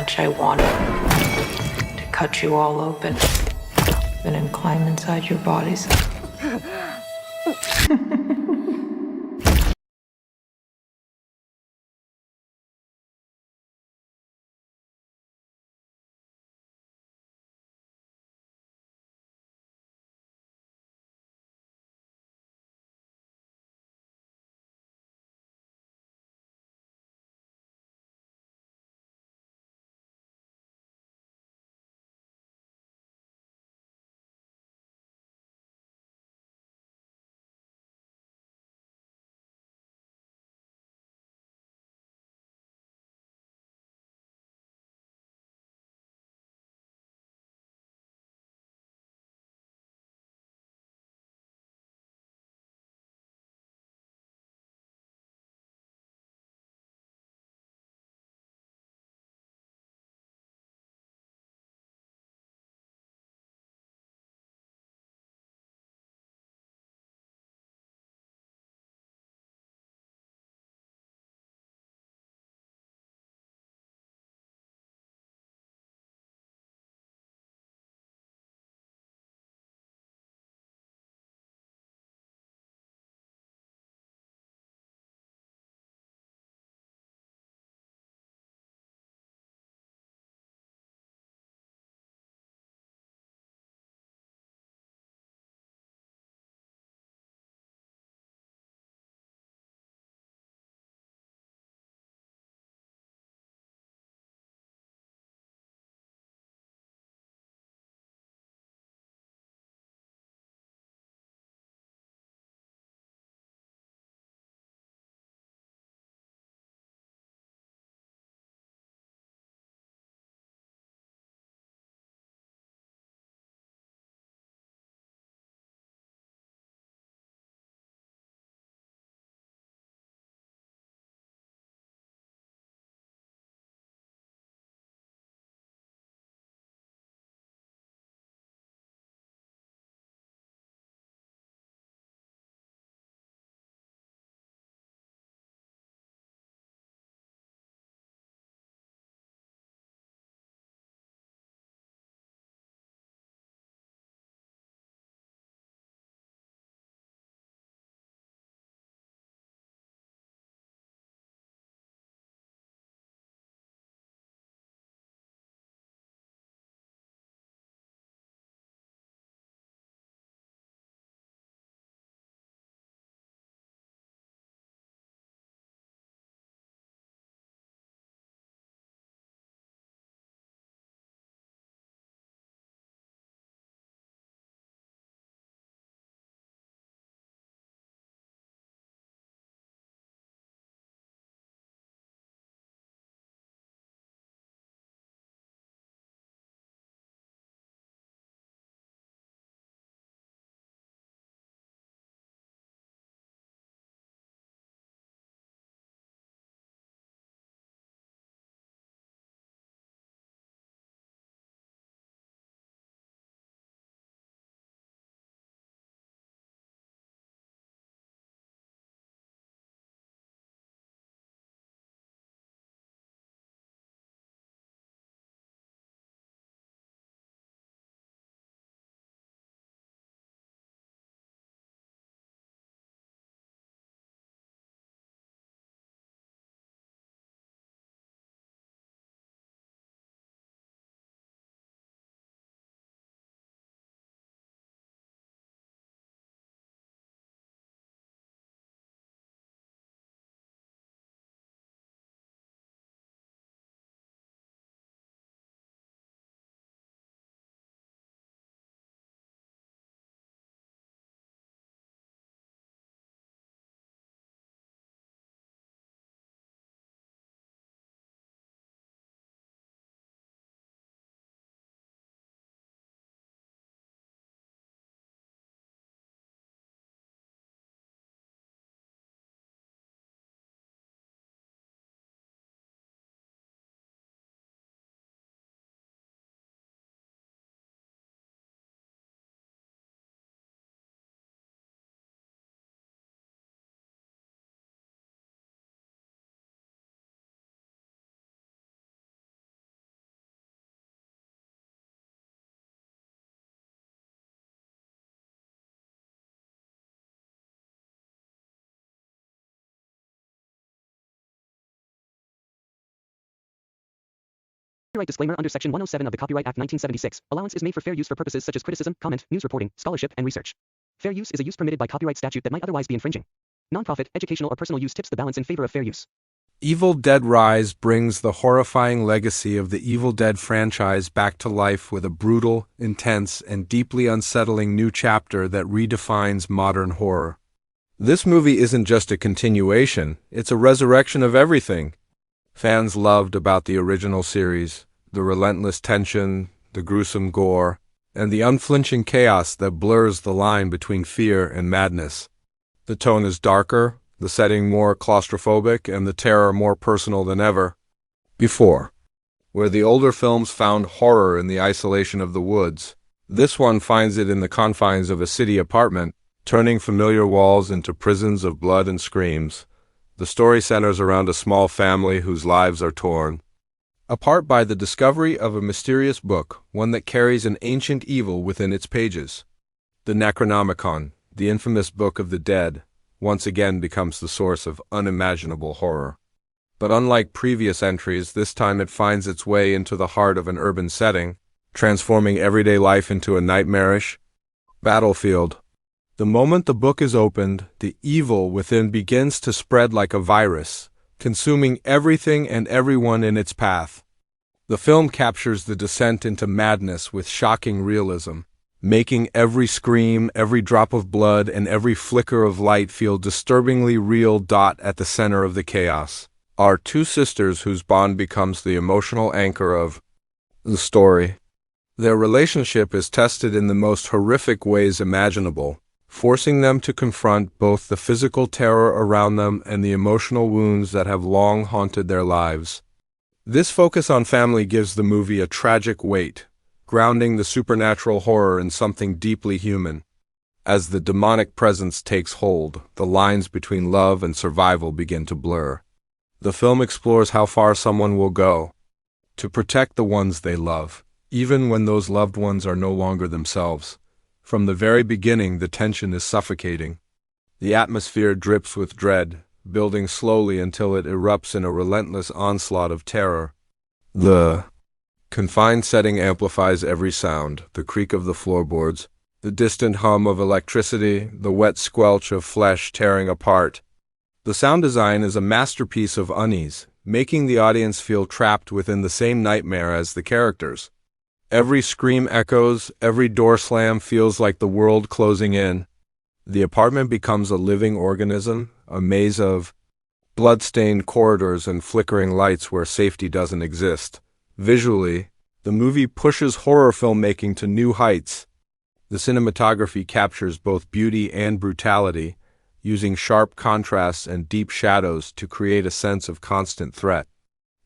much I wanted to cut you all open and then climb inside your bodies. Copyright disclaimer under Section 107 of the Copyright Act 1976. Allowance is made for fair use for purposes such as criticism, comment, news reporting, scholarship, and research. Fair use is a use permitted by copyright statute that might otherwise be infringing. Nonprofit, educational, or personal use tips the balance in favor of fair use. Evil Dead Rise brings the horrifying legacy of the Evil Dead franchise back to life with a brutal, intense, and deeply unsettling new chapter that redefines modern horror. This movie isn't just a continuation, it's a resurrection of everything fans loved about the original series: the relentless tension, the gruesome gore, and the unflinching chaos that blurs the line between fear and madness. The tone is darker, the setting more claustrophobic, and the terror more personal than ever before. Where the older films found horror in the isolation of the woods, this one finds it in the confines of a city apartment, turning familiar walls into prisons of blood and screams. The story centers around a small family whose lives are torn apart by the discovery of a mysterious book, one that carries an ancient evil within its pages. The Necronomicon, the infamous Book of the Dead, once again becomes the source of unimaginable horror. But unlike previous entries, this time it finds its way into the heart of an urban setting, transforming everyday life into a nightmarish battlefield. The moment the book is opened, the evil within begins to spread like a virus, consuming everything and everyone in its path. The film captures the descent into madness with shocking realism, making every scream, every drop of blood, and every flicker of light feel disturbingly real. At the center of the chaos are two sisters whose bond becomes the emotional anchor of the story. Their relationship is tested in the most horrific ways imaginable, forcing them to confront both the physical terror around them and the emotional wounds that have long haunted their lives. This focus on family gives the movie a tragic weight, grounding the supernatural horror in something deeply human. As the demonic presence takes hold, the lines between love and survival begin to blur. The film explores how far someone will go to protect the ones they love, even when those loved ones are no longer themselves. From the very beginning, the tension is suffocating. The atmosphere drips with dread, building slowly until it erupts in a relentless onslaught of terror. The confined setting amplifies every sound: the creak of the floorboards, the distant hum of electricity, the wet squelch of flesh tearing apart. The sound design is a masterpiece of unease, making the audience feel trapped within the same nightmare as the characters. Every scream echoes, every door slam feels like the world closing in. The apartment becomes a living organism, a maze of blood-stained corridors and flickering lights where safety doesn't exist. Visually, the movie pushes horror filmmaking to new heights. The cinematography captures both beauty and brutality, using sharp contrasts and deep shadows to create a sense of constant threat.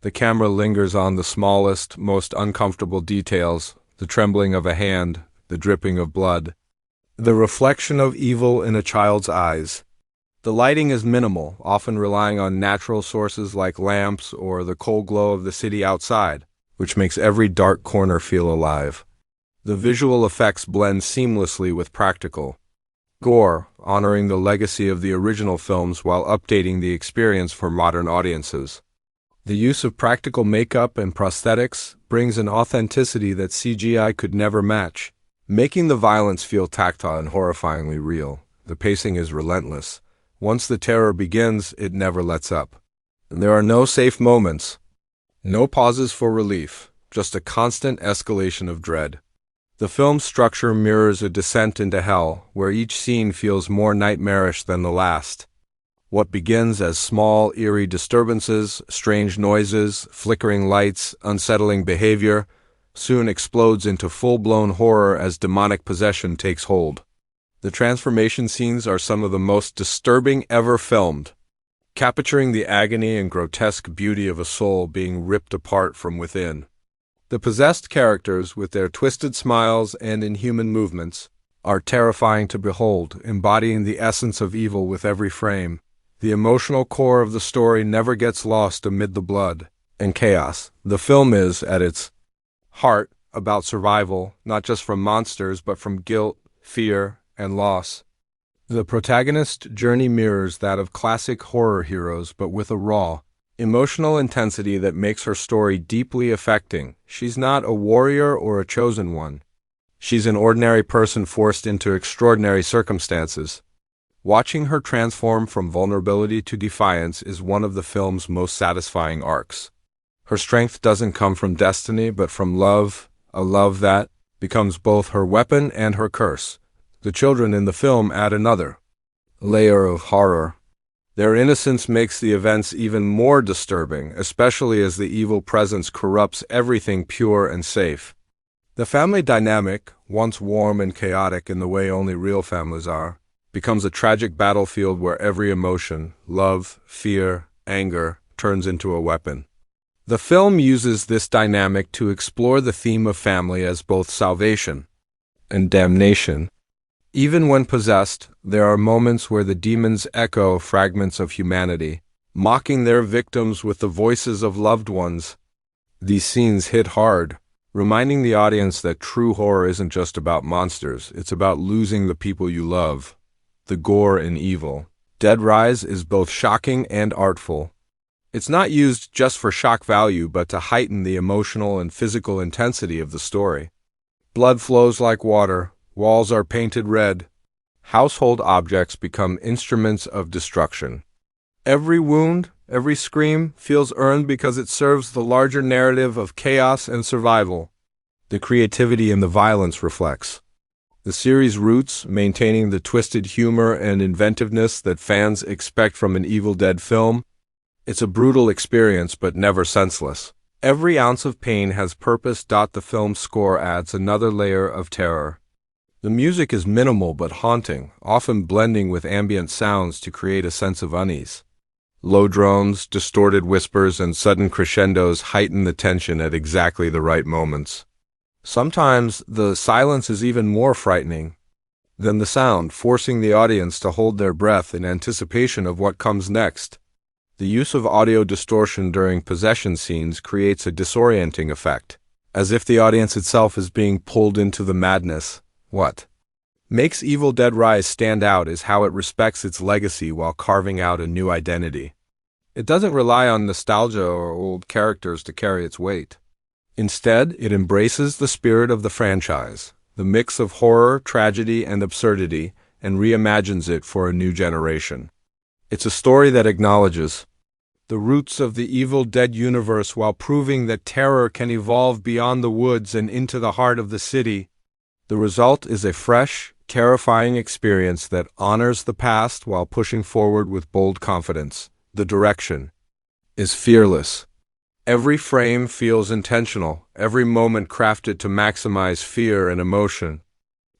The camera lingers on the smallest, most uncomfortable details: the trembling of a hand, the dripping of blood, the reflection of evil in a child's eyes. The lighting is minimal, often relying on natural sources like lamps or the cold glow of the city outside, which makes every dark corner feel alive. The visual effects blend seamlessly with practical gore, honoring the legacy of the original films while updating the experience for modern audiences. The use of practical makeup and prosthetics brings an authenticity that CGI could never match, making the violence feel tactile and horrifyingly real. The pacing is relentless. Once the terror begins, it never lets up. There are no safe moments, no pauses for relief, just a constant escalation of dread. The film's structure mirrors a descent into hell, where each scene feels more nightmarish than the last. What begins as small, eerie disturbances, strange noises, flickering lights, unsettling behavior, soon explodes into full-blown horror as demonic possession takes hold. The transformation scenes are some of the most disturbing ever filmed, capturing the agony and grotesque beauty of a soul being ripped apart from within. The possessed characters, with their twisted smiles and inhuman movements, are terrifying to behold, embodying the essence of evil with every frame. The emotional core of the story never gets lost amid the blood and chaos. The film is, at its heart, about survival, not just from monsters, but from guilt, fear, and loss. The protagonist's journey mirrors that of classic horror heroes, but with a raw, Emotional intensity that makes her story deeply affecting. She's not a warrior or a chosen one. She's an ordinary person forced into extraordinary circumstances. Watching her transform from vulnerability to defiance is one of the film's most satisfying arcs. Her strength doesn't come from destiny, but from love, a love that becomes both her weapon and her curse. The children in the film add another layer of horror. Their innocence makes the events even more disturbing, especially as the evil presence corrupts everything pure and safe. The family dynamic, once warm and chaotic in the way only real families are, becomes a tragic battlefield where every emotion, love, fear, anger, turns into a weapon. The film uses this dynamic to explore the theme of family as both salvation and damnation. Even when possessed, there are moments where the demons echo fragments of humanity, mocking their victims with the voices of loved ones. These scenes hit hard, reminding the audience that true horror isn't just about monsters, it's about losing the people you love. The gore and evil. Dead Rise is both shocking and artful. It's not used just for shock value, but to heighten the emotional and physical intensity of the story. Blood flows like water, walls are painted red, household objects become instruments of destruction. Every wound, every scream feels earned because it serves the larger narrative of chaos and survival. The creativity in the violence reflects the series' roots, maintaining the twisted humor and inventiveness that fans expect from an Evil Dead film. It's a brutal experience, but never senseless. Every ounce of pain has purpose. The film's score adds another layer of terror. The music is minimal but haunting, often blending with ambient sounds to create a sense of unease. Low drones, distorted whispers, and sudden crescendos heighten the tension at exactly the right moments. Sometimes the silence is even more frightening than the sound, forcing the audience to hold their breath in anticipation of what comes next. The use of audio distortion during possession scenes creates a disorienting effect, as if the audience itself is being pulled into the madness. What makes Evil Dead Rise stand out is how it respects its legacy while carving out a new identity. It doesn't rely on nostalgia or old characters to carry its weight. Instead, it embraces the spirit of the franchise, the mix of horror, tragedy, and absurdity, and reimagines it for a new generation. It's a story that acknowledges the roots of the Evil Dead universe while proving that terror can evolve beyond the woods and into the heart of the city. The result is a fresh, terrifying experience that honors the past while pushing forward with bold confidence. The direction is fearless. Every frame feels intentional, every moment crafted to maximize fear and emotion.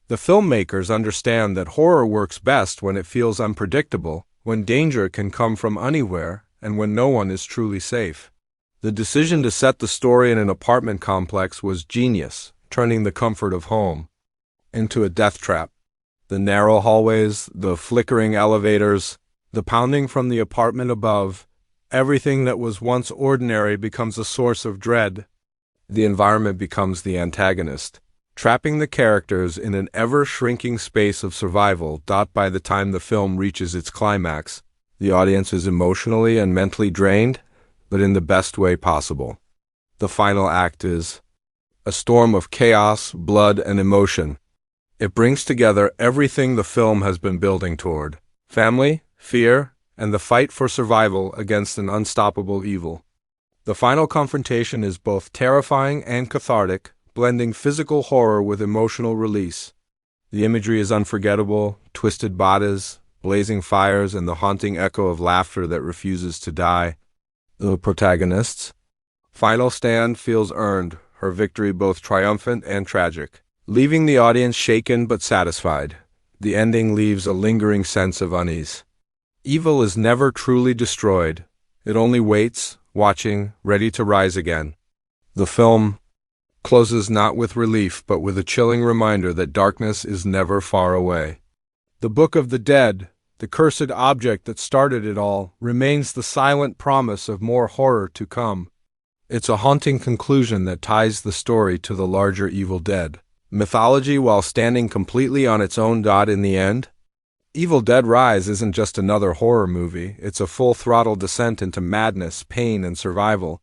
The filmmakers understand that horror works best when it feels unpredictable, when danger can come from anywhere, and when no one is truly safe. The decision to set the story in an apartment complex was genius, turning the comfort of home into a death trap. The narrow hallways, the flickering elevators, the pounding from the apartment above, everything that was once ordinary becomes a source of dread. The environment becomes the antagonist, trapping the characters in an ever-shrinking space of survival. By the time the film reaches its climax, the audience is emotionally and mentally drained, but in the best way possible. The final act is a storm of chaos, blood, and emotion. It brings together everything the film has been building toward: family, fear, and the fight for survival against an unstoppable evil. The final confrontation is both terrifying and cathartic, blending physical horror with emotional release. The imagery is unforgettable: twisted bodies, blazing fires, and the haunting echo of laughter that refuses to die. The protagonist's final stand feels earned, her victory both triumphant and tragic, leaving the audience shaken but satisfied. The ending leaves a lingering sense of unease. Evil is never truly destroyed. It only waits, watching, ready to rise again. The film closes not with relief, but with a chilling reminder that darkness is never far away. The Book of the Dead, the cursed object that started it all, remains the silent promise of more horror to come. It's a haunting conclusion that ties the story to the larger Evil Dead mythology while standing completely on its own. In the end, Evil Dead Rise isn't just another horror movie, it's a full-throttle descent into madness, pain, and survival.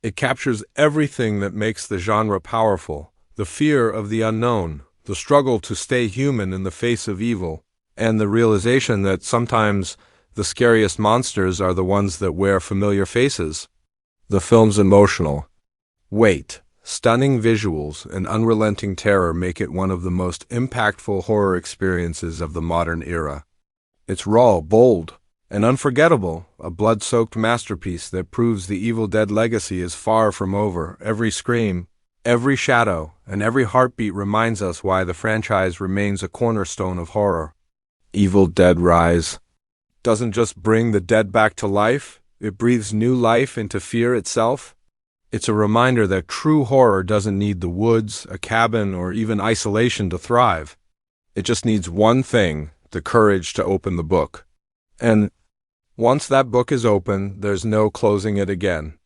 It captures everything that makes the genre powerful: the fear of the unknown, the struggle to stay human in the face of evil, and the realization that sometimes the scariest monsters are the ones that wear familiar faces. The film's emotional weight, stunning visuals, and unrelenting terror make it one of the most impactful horror experiences of the modern era. It's raw, bold, and unforgettable, a blood-soaked masterpiece that proves the Evil Dead legacy is far from over. Every scream, every shadow, and every heartbeat reminds us why the franchise remains a cornerstone of horror. Evil Dead Rise doesn't just bring the dead back to life, it breathes new life into fear itself. It's a reminder that true horror doesn't need the woods, a cabin, or even isolation to thrive. It just needs one thing: the courage to open the book. And once that book is open, there's no closing it again.